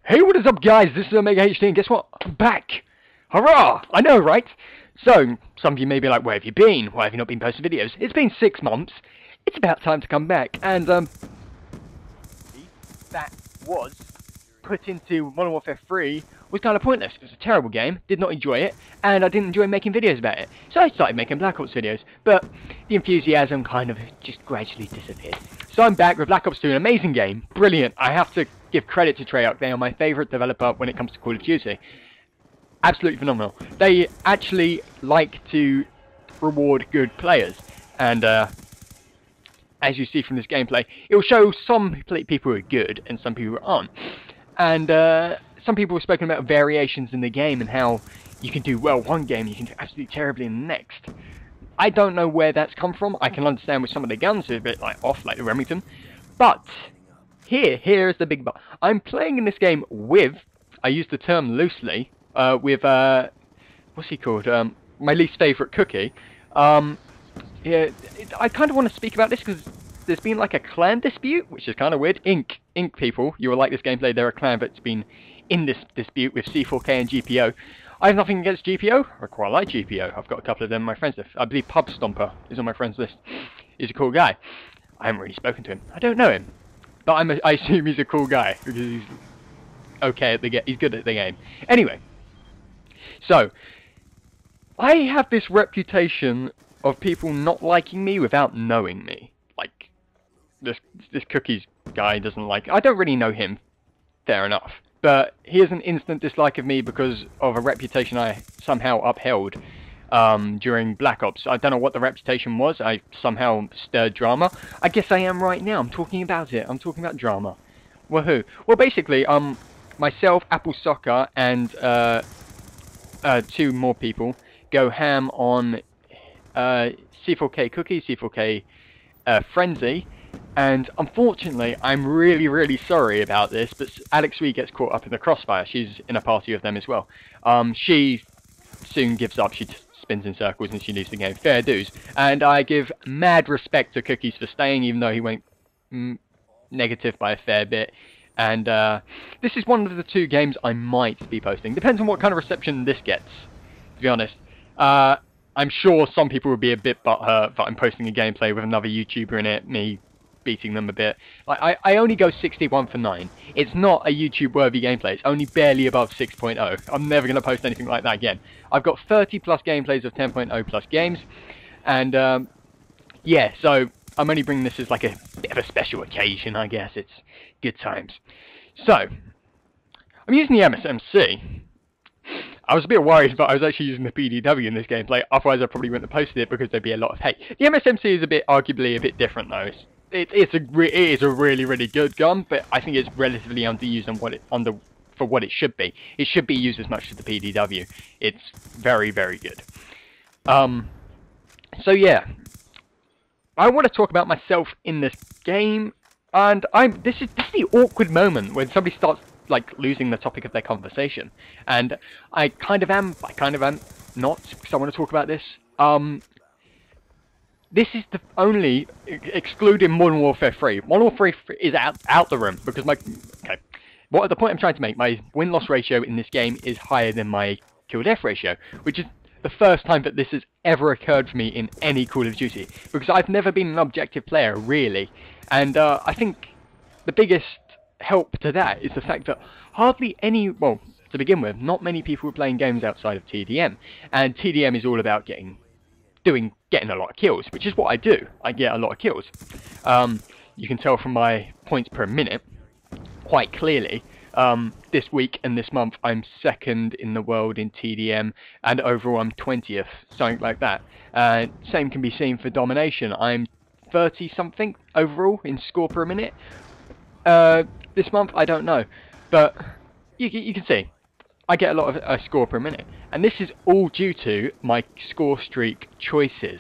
Hey, what is up, guys? This is Omega HD, and guess what? I'm back! Hurrah! I know, right? So, some of you may be like, where have you been? Why have you not been posting videos? It's been 6 months. It's about time to come back, and, that was put into Modern Warfare 3 was kind of pointless. It was a terrible game, did not enjoy it, and I didn't enjoy making videos about it. So I started making Black Ops videos, but the enthusiasm kind of just gradually disappeared. So I'm back with Black Ops 2, an amazing game, brilliant. I have to give credit to Treyarch, they are my favourite developer when it comes to Call of Duty. Absolutely phenomenal. They actually like to reward good players, and as you see from this gameplay, it will show some people who are good and some people who aren't. And some people have spoken about variations in the game and how you can do well one game, you can do absolutely terribly in the next. I don't know where that's come from. I can understand with some of the guns are a bit like off, like the Remington, but here is the big but. I'm playing in this game with, I use the term loosely, with what's he called? My least favourite cookie. Yeah, I kind of want to speak about this because there's been like a clan dispute, which is kind of weird. Inc people, you will like this gameplay. They're a clan that's been in this dispute with C4K and GPO. I have nothing against GPO. I quite like GPO. I've got a couple of them on my friends list. I believe Pub Stomper is on my friends list. He's a cool guy. I haven't really spoken to him. I don't know him, but I assume he's a cool guy because he's okay at the game. He's good at the game. Anyway, so I have this reputation of people not liking me without knowing me. Like this cookies guy doesn't like. I don't really know him. Fair enough. But he has an instant dislike of me because of a reputation I somehow upheld during Black Ops. I don't know what the reputation was. I somehow stirred drama. I guess I am right now. I'm talking about it. I'm talking about drama. Woohoo. Well, basically, myself, Apple Soccer, and 2 more people go ham on C4K Cookie, C4K Frenzy. And unfortunately, I'm really sorry about this, but Alex Sweet gets caught up in the crossfire. She's in a party of them as well. She soon gives up. She spins in circles and she leaves the game. Fair dues. And I give mad respect to Cookies for staying, even though he went negative by a fair bit. And this is one of the 2 games I might be posting. Depends on what kind of reception this gets, to be honest. I'm sure some people will be a bit butthurt that I'm posting a gameplay with another YouTuber in it, me beating them a bit. Like, I only go 61 for 9. It's not a YouTube-worthy gameplay. It's only barely above 6.0. I'm never going to post anything like that again. I've got 30 plus gameplays of 10.0 plus games, and yeah, so I'm only bringing this as like a bit of a special occasion, I guess. It's good times. So, I'm using the MSMC. I was a bit worried, but I was actually using the PDW in this gameplay. Otherwise, I probably wouldn't have posted it because there'd be a lot of hate. The MSMC is arguably a bit different, though. It is a really good gun, but I think it's relatively underused for what it should be. It should be used as much as the PDW. It's very good. So yeah, I want to talk about myself in this game, and this is the awkward moment when somebody starts like losing the topic of their conversation, and I kind of am not, because I want to talk about this. This is the only, excluding Modern Warfare 3. Modern Warfare 3 is out the room, because the point I'm trying to make, my win-loss ratio in this game is higher than my kill-death ratio, which is the first time that this has ever occurred for me in any Call of Duty, because I've never been an objective player, really, and I think the biggest help to that is the fact that hardly any, well, to begin with, not many people are playing games outside of TDM, and TDM is all about getting a lot of kills, which is what I do. I get a lot of kills. You can tell from my points per minute quite clearly. This week and this month I'm 2nd in the world in TDM, and overall I'm 20th, something like that. Same can be seen for domination. I'm 30 something overall in score per minute. This month I don't know, but you can see I get a lot of score per minute, and this is all due to my score streak choices,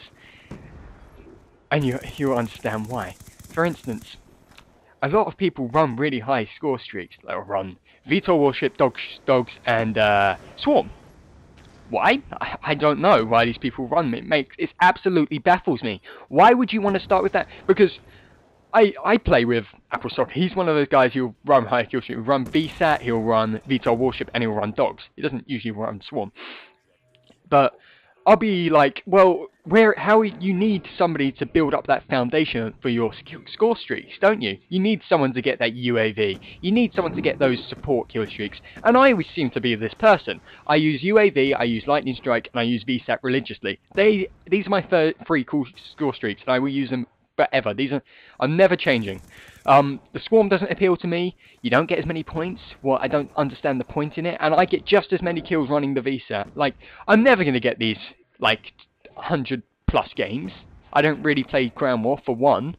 and you'll understand why. For instance, a lot of people run really high score streaks. They'll run VTOL Warship, Dogs, and Swarm. Why? I don't know why these people run. It absolutely baffles me. Why would you want to start with that? Because I play with Apple Soccer. He's one of those guys who'll run high kill streak. He'll run VSAT, he'll run VTOL Warship, and he'll run Dogs. He doesn't usually run Swarm. But I'll be like, well, how you need somebody to build up that foundation for your score streaks, don't you? You need someone to get that UAV. You need someone to get those support kill streaks. And I always seem to be this person. I use UAV, I use Lightning Strike, and I use VSAT religiously. These are my three cool score streaks, and I will use them forever. I'm never changing. The Swarm doesn't appeal to me. You don't get as many points. Well, I don't understand the point in it, and I get just as many kills running the VSAT. Like, I'm never going to get these, like, 100+ games. I don't really play Ground War, for one,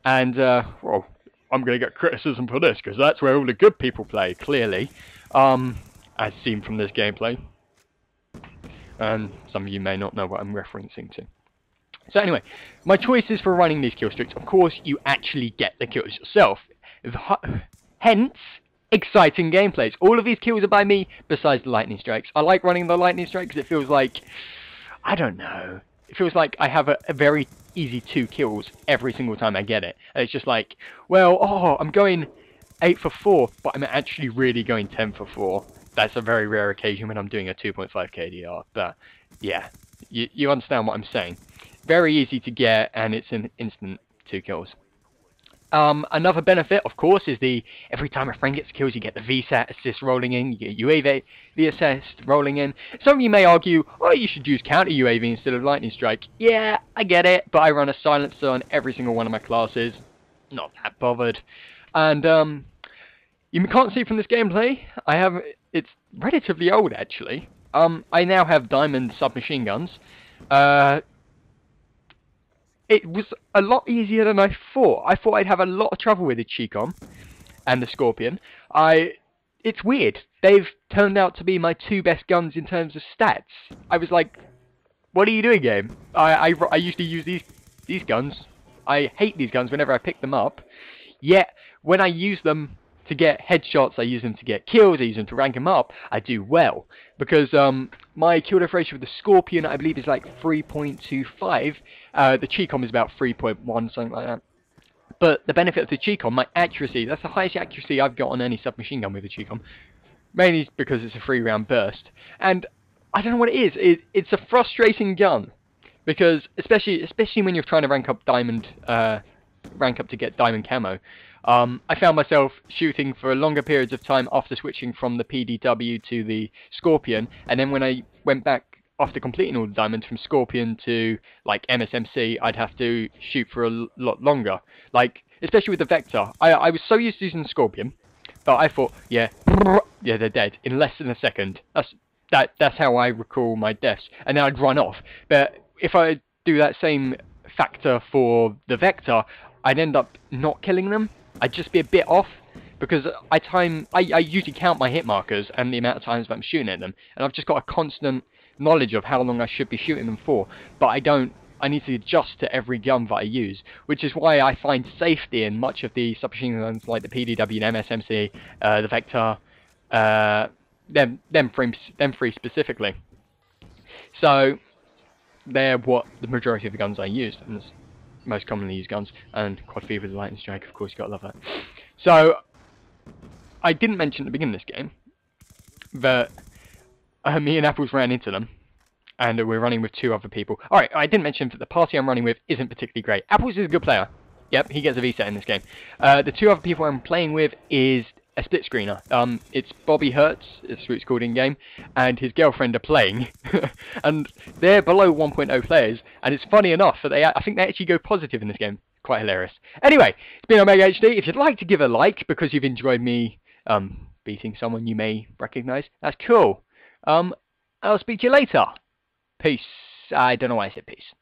and, well, I'm going to get criticism for this, because that's where all the good people play, clearly, as seen from this gameplay. And some of you may not know what I'm referencing to. So anyway, my choices for running these kill streaks, of course, you actually get the kills yourself. Hence, exciting gameplays. All of these kills are by me, besides the Lightning Strikes. I like running the Lightning Strikes because it feels like, I don't know, it feels like I have a very easy 2 kills every single time I get it. And it's just like, well, oh, I'm going 8 for 4, but I'm actually really going 10 for 4. That's a very rare occasion when I'm doing a 2.5 KDR, but yeah, you understand what I'm saying. Very easy to get, and it's an instant 2 kills. Another benefit, of course, is every time a friend gets kills, you get the VSAT assist rolling in, you get UAV the assist rolling in. Some of you may argue, oh, you should use counter UAV instead of Lightning Strike. Yeah, I get it, but I run a silencer on every single one of my classes. Not that bothered. And you can't see from this gameplay, it's relatively old actually. I now have diamond submachine guns. It was a lot easier than I thought. I thought I'd have a lot of trouble with the Chicom and the Scorpion. It's weird. They've turned out to be my 2 best guns in terms of stats. I was like, what are you doing, game? I usually use these guns. I hate these guns whenever I pick them up. Yet, when I use them to get headshots, I use them to get kills, I use them to rank them up, I do well. Because my kill death ratio with the Scorpion, I believe, is like 3.25. The Chicom is about 3.1, something like that. But the benefit of the Chicom, my accuracy, that's the highest accuracy I've got on any submachine gun with the Chicom. Mainly because it's a 3-round burst. And I don't know what it is. It's a frustrating gun. Because, especially when you're trying to rank up to get diamond camo, I found myself shooting for longer periods of time after switching from the PDW to the Scorpion, and then when I went back after completing all the diamonds from Scorpion to like MSMC, I'd have to shoot for a lot longer. Like, especially with the Vector, I was so used to using the Scorpion, but I thought, yeah, they're dead in less than a second. That's how I recall my deaths, and then I'd run off. But if I do that same factor for the Vector, I'd end up not killing them. I'd just be a bit off, because I usually count my hit markers and the amount of times that I'm shooting at them, and I've just got a constant knowledge of how long I should be shooting them for, but I need to adjust to every gun that I use, which is why I find safety in much of the submachine guns like the PDW and MSMC, the Vector, them three specifically. So they're what the majority of the guns I use, and most commonly used guns, and Quad Fever, the Lightning Strike, of course, you gotta love that. So, I didn't mention at the beginning of this game that me and Apples ran into them, and we're running with 2 other people. Alright, I didn't mention that the party I'm running with isn't particularly great. Apples is a good player. Yep, he gets a VSAT in this game. The 2 other people I'm playing with is a split screener. It's Bobby Hertz, it's what it's called in game, and his girlfriend are playing, and they're below 1.0 players. And it's funny enough that I think they actually go positive in this game. Quite hilarious. Anyway, it's been Omega HD. If you'd like to give a like because you've enjoyed me beating someone you may recognise, that's cool. I'll speak to you later. Peace. I don't know why I said peace.